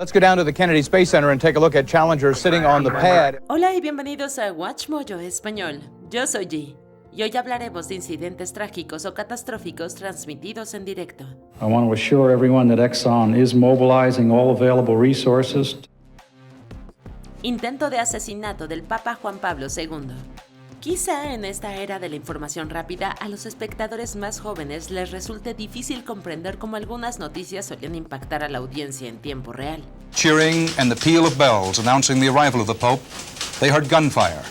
Let's go down to the Kennedy Space Center and take a look at Challenger sitting on the pad. Hola y bienvenidos a WatchMojo Español. Yo soy G. Y hoy hablaremos de incidentes trágicos o catastróficos transmitidos en directo. I want to assure everyone that Exxon is mobilizing all available resources. Intento de asesinato del Papa Juan Pablo II. Quizá en esta era de la información rápida, a los espectadores más jóvenes les resulte difícil comprender cómo algunas noticias solían impactar a la audiencia en tiempo real. Cheering and the peal of bells announcing the arrival of the Pope, they heard gunfire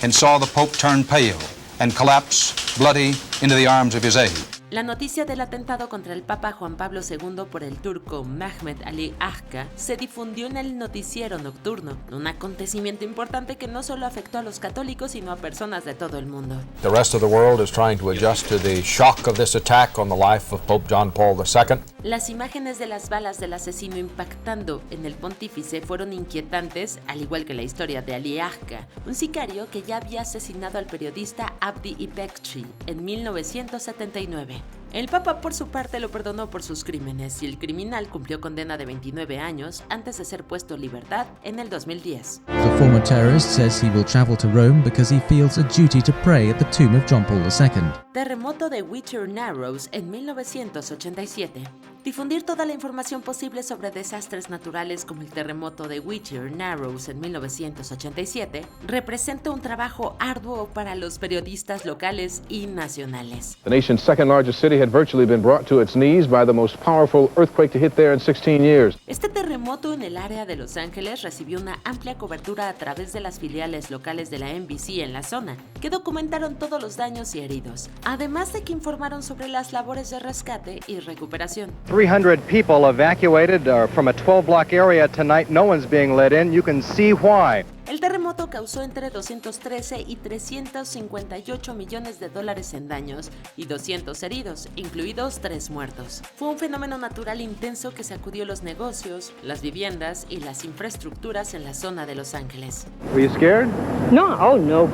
and saw the Pope turn pale and collapse, bloody, into the arms of his aide. La noticia del atentado contra el Papa Juan Pablo II por el turco Mehmet Ali Agca se difundió en el noticiero nocturno, un acontecimiento importante que no solo afectó a los católicos sino a personas de todo el mundo. The rest of the world is trying to adjust to the shock of this attack on the life of Pope John Paul II. Las imágenes de las balas del asesino impactando en el pontífice fueron inquietantes, al igual que la historia de Ali Agca, un sicario que ya había asesinado al periodista Abdi İpekçi en 1979. El Papa por su parte lo perdonó por sus crímenes y el criminal cumplió condena de 29 años antes de ser puesto en libertad en el 2010. The former terrorist says he will travel to Rome because he feels a duty to pray at the tomb of John Paul II. Terremoto de Whittier Narrows en 1987. Difundir toda la información posible sobre desastres naturales como el terremoto de Whittier Narrows en 1987 representa un trabajo arduo para los periodistas locales y nacionales. The nation's second largest city had virtually been brought to its knees by the most powerful earthquake to hit there in 16 years. Este terremoto en el área de Los Ángeles recibió una amplia cobertura a través de las filiales locales de la NBC en la zona, que documentaron todos los daños y heridos, además de que informaron sobre las labores de rescate y recuperación. 300 people evacuated from a 12-block area tonight. No one's being let in. You can see why. El terremoto causó entre 213 y 358 millones de dólares en daños y 200 heridos, incluidos 3 muertos. Fue un fenómeno natural intenso que sacudió los negocios, las viviendas y las infraestructuras en la zona de Los Ángeles. Were you scared? No, oh no,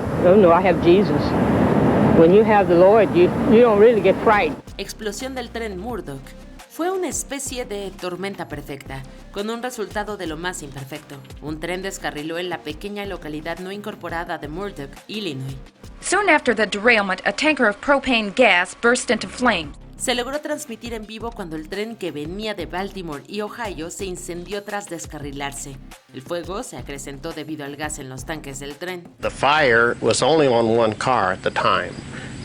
I have Jesus. When you have the Lord, you don't really get frightened. Explosión del tren Murdoch. Fue una especie de tormenta perfecta, con un resultado de lo más imperfecto. Un tren descarriló en la pequeña localidad no incorporada de Murdoch, Illinois. Soon after the derailment, a tanker of propane gas burst into flames. Se logró transmitir en vivo cuando el tren que venía de Baltimore y Ohio se incendió tras descarrilarse. El fuego se acrecentó debido al gas en los tanques del tren. The fire was only on one car at the time,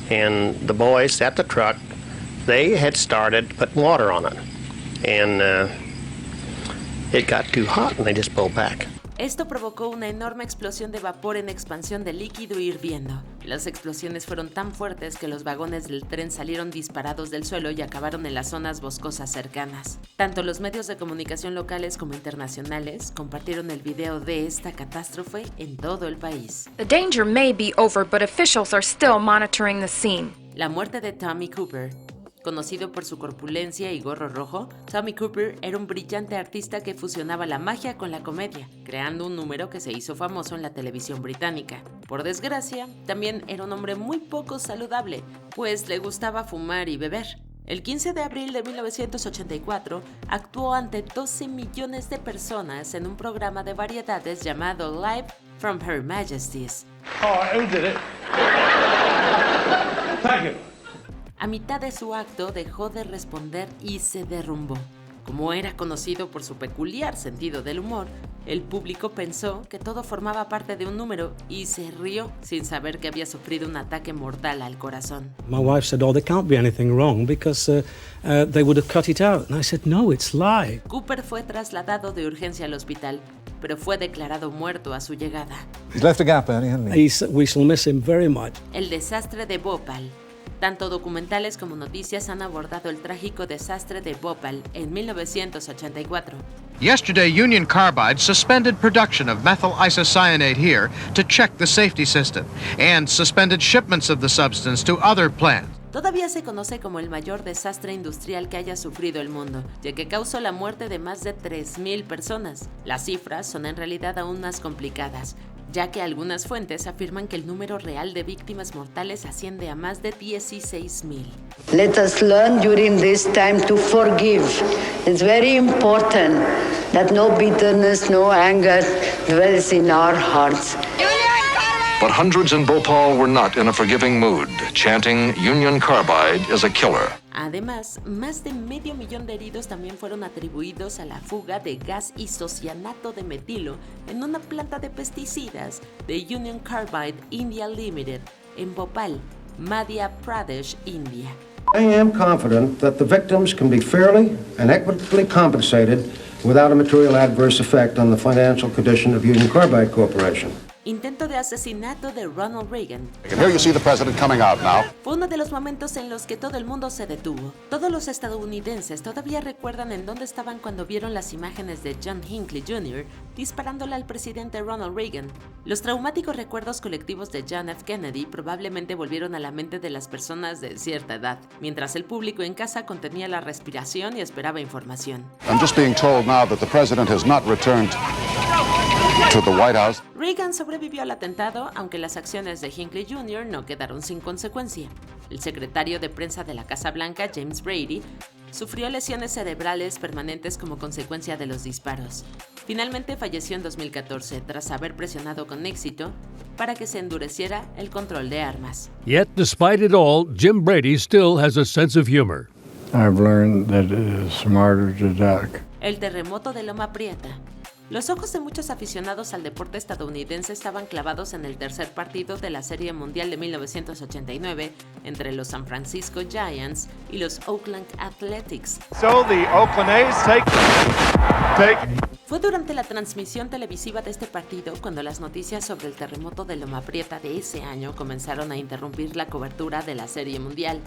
and the boys at the truck, they had started putting water on it, and it got too hot and they just pulled back. Esto provocó una enorme explosión de vapor en expansión de líquido hirviendo. Las explosiones fueron tan fuertes que los vagones del tren salieron disparados del suelo y acabaron en las zonas boscosas cercanas. Tanto los medios de comunicación locales como internacionales compartieron el video de esta catástrofe en todo el país. The danger may be over, but officials are still monitoring the scene. La muerte de Tommy Cooper. Conocido por su corpulencia y gorro rojo, Tommy Cooper era un brillante artista que fusionaba la magia con la comedia, creando un número que se hizo famoso en la televisión británica. Por desgracia, también era un hombre muy poco saludable, pues le gustaba fumar y beber. El 15 de abril de 1984, actuó ante 12 millones de personas en un programa de variedades llamado Live from Her Majesty's. Oh, who did it? Thank you. A mitad de su acto dejó de responder y se derrumbó. Como era conocido por su peculiar sentido del humor, el público pensó que todo formaba parte de un número y se rió sin saber que había sufrido un ataque mortal al corazón. My wife said, "Oh, there can't be anything wrong because they would have cut it out." And I said, "No, it's live." Cooper fue trasladado de urgencia al hospital, pero fue declarado muerto a su llegada. He's left a gap, Ernie, hasn't he? We shall miss him very much. El desastre de Bhopal. Tanto documentales como noticias han abordado el trágico desastre de Bhopal en 1984. Yesterday, Union Carbide suspended production of methyl isocyanate here to check the safety system and suspended shipments of the substance to other plants. Todavía se conoce como el mayor desastre industrial que haya sufrido el mundo, ya que causó la muerte de más de 3,000 personas. Las cifras son en realidad aún más complicadas, ya que algunas fuentes afirman que el número real de víctimas mortales asciende a más de 16,000. Let us learn during this time to forgive. It's very important that no bitterness, no anger dwells in our hearts. But hundreds in Bhopal were not in a forgiving mood, chanting Union Carbide is a killer. Además, más de 500,000 de heridos también fueron atribuidos a la fuga de gas isocianato de metilo en una planta de pesticidas de Union Carbide India Limited en Bhopal, Madhya Pradesh, India. I am confident that the victims can be fairly and equitably compensated without a material adverse effect on the financial condition of Union Carbide Corporation. Intento de asesinato de Ronald Reagan. Here you see the president coming out now. Fue uno de los momentos en los que todo el mundo se detuvo. Todos los estadounidenses todavía recuerdan en dónde estaban cuando vieron las imágenes de John Hinckley Jr. disparándole al presidente Ronald Reagan. Los traumáticos recuerdos colectivos de John F. Kennedy probablemente volvieron a la mente de las personas de cierta edad, mientras el público en casa contenía la respiración y esperaba información. I'm just being told now that the president has not returned to the White House. Reagan sobrevivió al atentado, aunque las acciones de Hinckley Jr. no quedaron sin consecuencia. El secretario de prensa de la Casa Blanca, James Brady, sufrió lesiones cerebrales permanentes como consecuencia de los disparos. Finalmente falleció en 2014 tras haber presionado con éxito para que se endureciera el control de armas. Yet, despite it all, Jim Brady still has a sense of humor. I've learned that it is smarter to duck. El terremoto de Loma Prieta. Los ojos de muchos aficionados al deporte estadounidense estaban clavados en el tercer partido de la Serie Mundial de 1989 entre los San Francisco Giants y los Oakland Athletics. So the Oakland A's take. Fue durante la transmisión televisiva de este partido cuando las noticias sobre el terremoto de Loma Prieta de ese año comenzaron a interrumpir la cobertura de la Serie Mundial.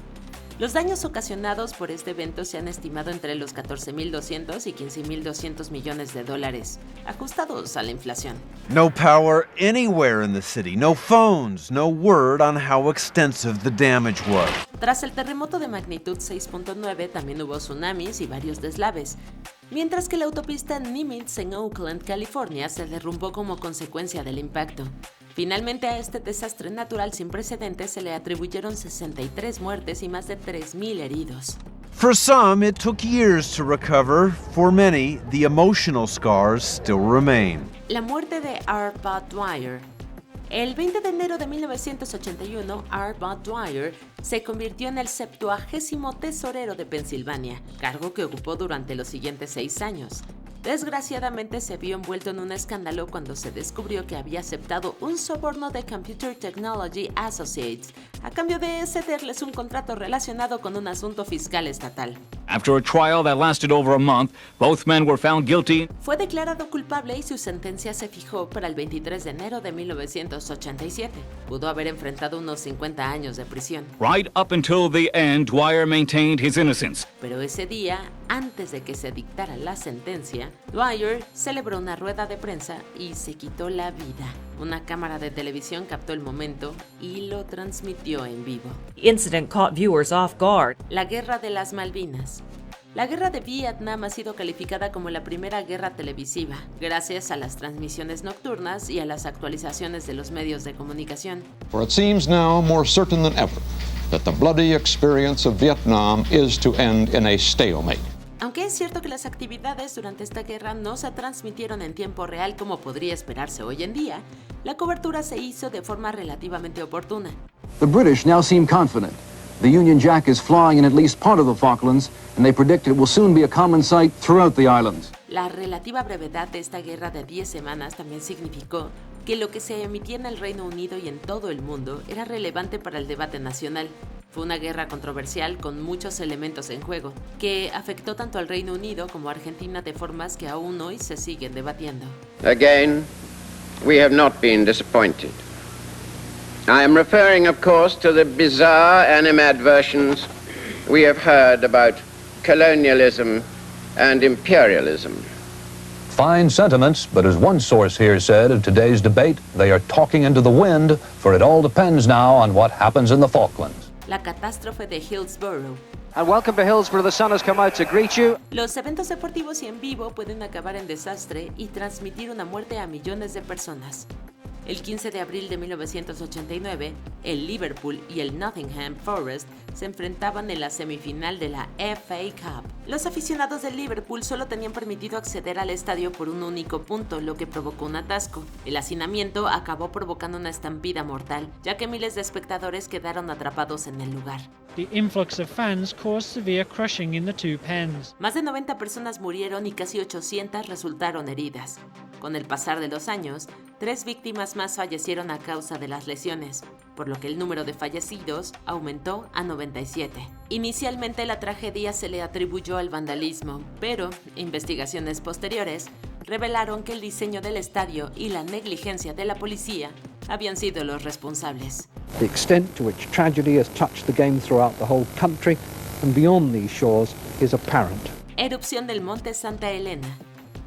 Los daños ocasionados por este evento se han estimado entre los 14.200 y 15.200 millones de dólares, ajustados a la inflación. No power anywhere in the city, no phones, no word on how extensive the damage was. Tras el terremoto de magnitud 6.9 también hubo tsunamis y varios deslaves, mientras que la autopista Nimitz en Oakland, California, se derrumbó como consecuencia del impacto. Finalmente, a este desastre natural sin precedentes se le atribuyeron 63 muertes y más de 3.000 heridos. For some, it took years to recover. For many, the emotional scars still remain. La muerte de R. Bud Dwyer. El 20 de enero de 1981, R. Bud Dwyer se convirtió en el 70º tesorero de Pensilvania, cargo que ocupó durante los siguientes 6 años. Desgraciadamente se vio envuelto en un escándalo cuando se descubrió que había aceptado un soborno de Computer Technology Associates a cambio de cederles un contrato relacionado con un asunto fiscal estatal. After a trial that lasted over a month, both men were found guilty. Fue declarado culpable y su sentencia se fijó para el 23 de enero de 1987. Pudo haber enfrentado unos 50 años de prisión. Right up until the end, Dwyer maintained his innocence. Pero ese día, antes de que se dictara la sentencia, Dwyer celebró una rueda de prensa y se quitó la vida. Una cámara de televisión captó el momento y lo transmitió en vivo. The incident caught viewers off guard. La Guerra de las Malvinas. La Guerra de Vietnam ha sido calificada como la primera guerra televisiva, gracias a las transmisiones nocturnas y a las actualizaciones de los medios de comunicación. For it seems now more certain than ever that the bloody experience of Vietnam is to end in a stalemate. Aunque es cierto que las actividades durante esta guerra no se transmitieron en tiempo real como podría esperarse hoy en día, la cobertura se hizo de forma relativamente oportuna. The British now seem confident. The Union Jack is flying in at least part of the Falklands, and they predict it will soon be a common sight throughout the islands. La relativa brevedad de esta guerra de 10 semanas también significó que lo que se emitía en el Reino Unido y en todo el mundo era relevante para el debate nacional. Fue una guerra controversial con muchos elementos en juego, que afectó tanto al Reino Unido como a Argentina de formas que aún hoy se siguen debatiendo. Again, we have not been disappointed. I am referring, of course, to the bizarre animadversions we have heard about colonialism and imperialism. Fine sentiments, but as one source here said of today's debate, they are talking into the wind, for it all depends now on what happens in the Falklands. La catástrofe de Hillsborough. And welcome to Hillsborough. The sun has come out to greet you. Los eventos deportivos y en vivo pueden acabar en desastre y transmitir una muerte a millones de personas. El 15 de abril de 1989, el Liverpool y el Nottingham Forest se enfrentaban en la semifinal de la FA Cup. Los aficionados del Liverpool solo tenían permitido acceder al estadio por un único punto, lo que provocó un atasco. El hacinamiento acabó provocando una estampida mortal, ya que miles de espectadores quedaron atrapados en el lugar. The influx of fans caused severe crushing in the two pens. Más de 90 personas murieron y casi 800 resultaron heridas. Con el pasar de los años, 3 víctimas más fallecieron a causa de las lesiones, por lo que el número de fallecidos aumentó a 97. Inicialmente la tragedia se le atribuyó al vandalismo, pero investigaciones posteriores revelaron que el diseño del estadio y la negligencia de la policía habían sido los responsables. The extent to which tragedy has touched the game throughout the whole country and beyond these shores is apparent. Erupción del Monte Santa Elena.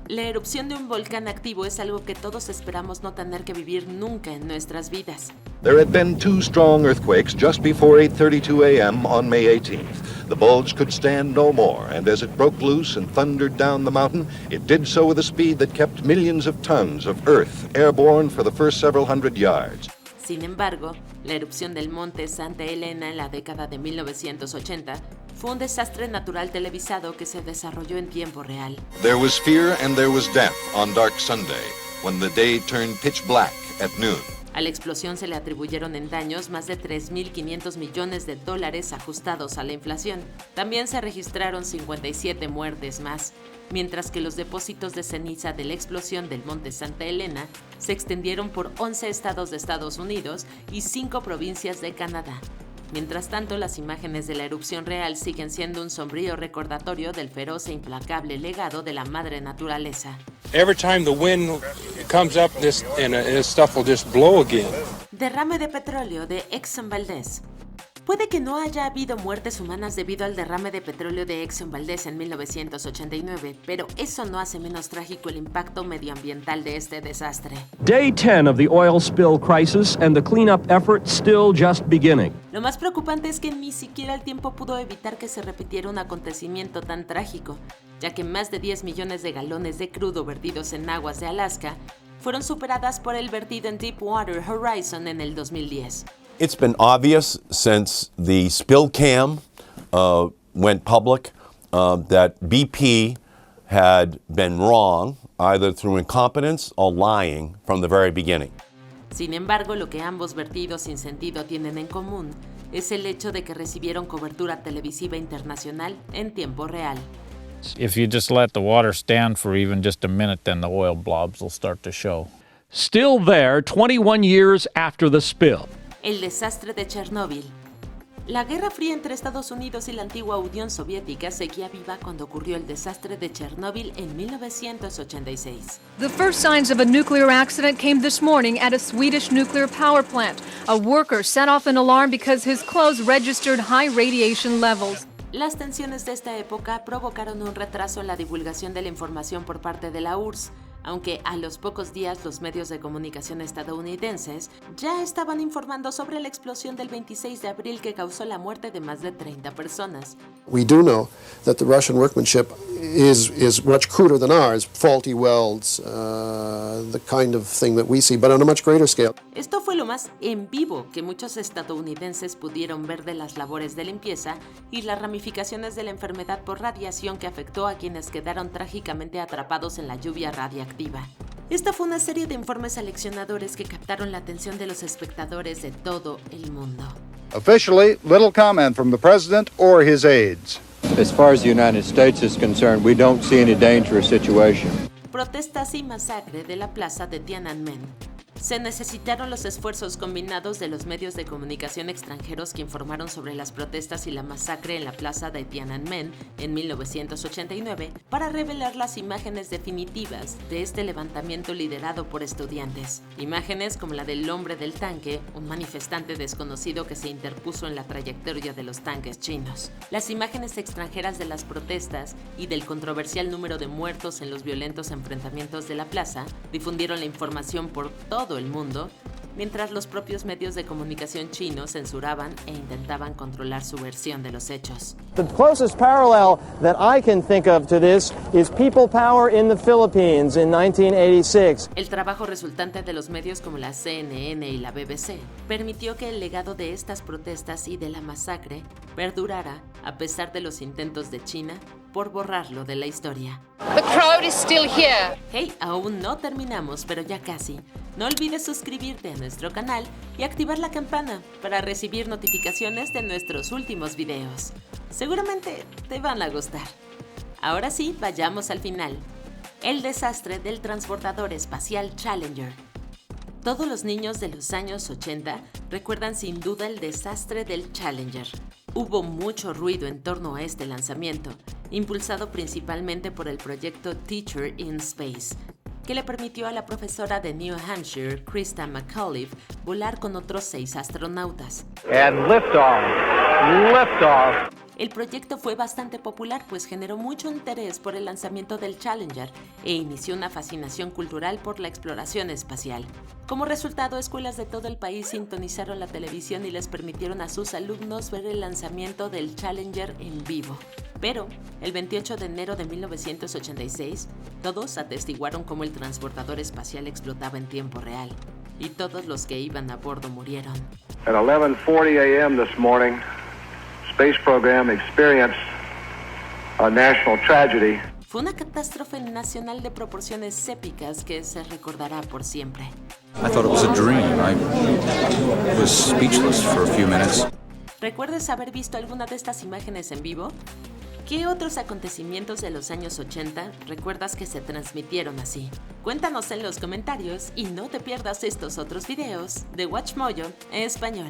La erupción de un volcán activo es algo que todos esperamos no tener que vivir nunca en nuestras vidas. There had been 2 strong earthquakes just before 8:32 a.m. on May 18th. The bulge could stand no more, and as it broke loose and thundered down the mountain, it did so with a speed that kept millions of tons of earth airborne for the first several hundred yards. Sin embargo, la erupción del Monte Santa Elena en la década de 1980 fue un desastre natural televisado que se desarrolló en tiempo real. There was fear and there was death on Dark Sunday, when the day turned pitch black at noon. A la explosión se le atribuyeron en daños más de $3.500 millones ajustados a la inflación. También se registraron 57 muertes más, mientras que los depósitos de ceniza de la explosión del Monte Santa Elena se extendieron por 11 estados de Estados Unidos y 5 provincias de Canadá. Mientras tanto, las imágenes de la erupción real siguen siendo un sombrío recordatorio del feroz e implacable legado de la madre naturaleza. Every time the wind comes up, this stuff will just blow again. Derrame de petróleo de Exxon Valdez. Puede que no haya habido muertes humanas debido al derrame de petróleo de Exxon Valdez en 1989, pero eso no hace menos trágico el impacto medioambiental de este desastre. Day 10 of the oil spill crisis and the cleanup effort still just beginning. Lo más preocupante es que ni siquiera el tiempo pudo evitar que se repitiera un acontecimiento tan trágico, ya que más de 10 millones de galones de crudo vertidos en aguas de Alaska fueron superadas por el vertido en Deepwater Horizon en el 2010. It's been obvious since the spill cam went public that BP had been wrong, either through incompetence or lying from the very beginning. Sin embargo, lo que ambos vertidos sin sentido tienen en común es el hecho de que recibieron cobertura televisiva internacional en tiempo real. If you just let the water stand for even just a minute, then the oil blobs will start to show. Still there 21 years after the spill. El desastre de Chernóbil. La Guerra Fría entre Estados Unidos y la antigua Unión Soviética seguía viva cuando ocurrió el desastre de Chernóbil en 1986. The first signs of a nuclear accident came this morning at a Swedish nuclear power plant. A worker set off an alarm because his clothes registered high radiation levels. Las tensiones de esta época provocaron un retraso en la divulgación de la información por parte de la URSS, aunque a los pocos días los medios de comunicación estadounidenses ya estaban informando sobre la explosión del 26 de abril que causó la muerte de más de 30 personas. We do know that the Russian workmanship is much cruder than ours, faulty welds, the kind of thing that we see, but on a much greater scale. Esto fue lo más en vivo que muchos estadounidenses pudieron ver de las labores de limpieza y las ramificaciones de la enfermedad por radiación que afectó a quienes quedaron trágicamente atrapados en la lluvia radiactiva. Esta fue una serie de informes seleccionadores que captaron la atención de los espectadores de todo el mundo. Officially, little comment from the president or his aides. As far as the United States is concerned, we don't see any dangerous situation. Protestas y masacre de la plaza de Tiananmen. Se necesitaron los esfuerzos combinados de los medios de comunicación extranjeros que informaron sobre las protestas y la masacre en la plaza de Tiananmen en 1989 para revelar las imágenes definitivas de este levantamiento liderado por estudiantes. Imágenes como la del hombre del tanque, un manifestante desconocido que se interpuso en la trayectoria de los tanques chinos. Las imágenes extranjeras de las protestas y del controversial número de muertos en los violentos enfrentamientos de la plaza difundieron la información por todo el mundo mientras los propios medios de comunicación chinos censuraban e intentaban controlar su versión de los hechos. The closest parallel that I can think of to this is People Power in the Philippines in 1986. El trabajo resultante de los medios como la CNN y la BBC permitió que el legado de estas protestas y de la masacre perdurara a pesar de los intentos de China por borrarlo de la historia. The crowd is still here. Hey, aún no terminamos, pero ya casi. No olvides suscribirte a nuestro canal y activar la campana para recibir notificaciones de nuestros últimos videos. Seguramente te van a gustar. Ahora sí, vayamos al final. El desastre del transbordador espacial Challenger. Todos los niños de los años 80 recuerdan sin duda el desastre del Challenger. Hubo mucho ruido en torno a este lanzamiento, impulsado principalmente por el proyecto Teacher in Space, que le permitió a la profesora de New Hampshire, Krista McAuliffe, volar con otros 6 astronautas. And liftoff. Liftoff. El proyecto fue bastante popular, pues generó mucho interés por el lanzamiento del Challenger e inició una fascinación cultural por la exploración espacial. Como resultado, escuelas de todo el país sintonizaron la televisión y les permitieron a sus alumnos ver el lanzamiento del Challenger en vivo. Pero, el 28 de enero de 1986, todos atestiguaron cómo el transbordador espacial explotaba en tiempo real, y todos los que iban a bordo murieron. At 11:40 a.m. this morning, space program experienced a national tragedy. Fue una catástrofe nacional de proporciones épicas que se recordará por siempre. I thought it was a dream. I was speechless for a few minutes. ¿Recuerdas haber visto alguna de estas imágenes en vivo? ¿Qué otros acontecimientos de los años 80 recuerdas que se transmitieron así? Cuéntanos en los comentarios y no te pierdas estos otros videos de WatchMojo en español.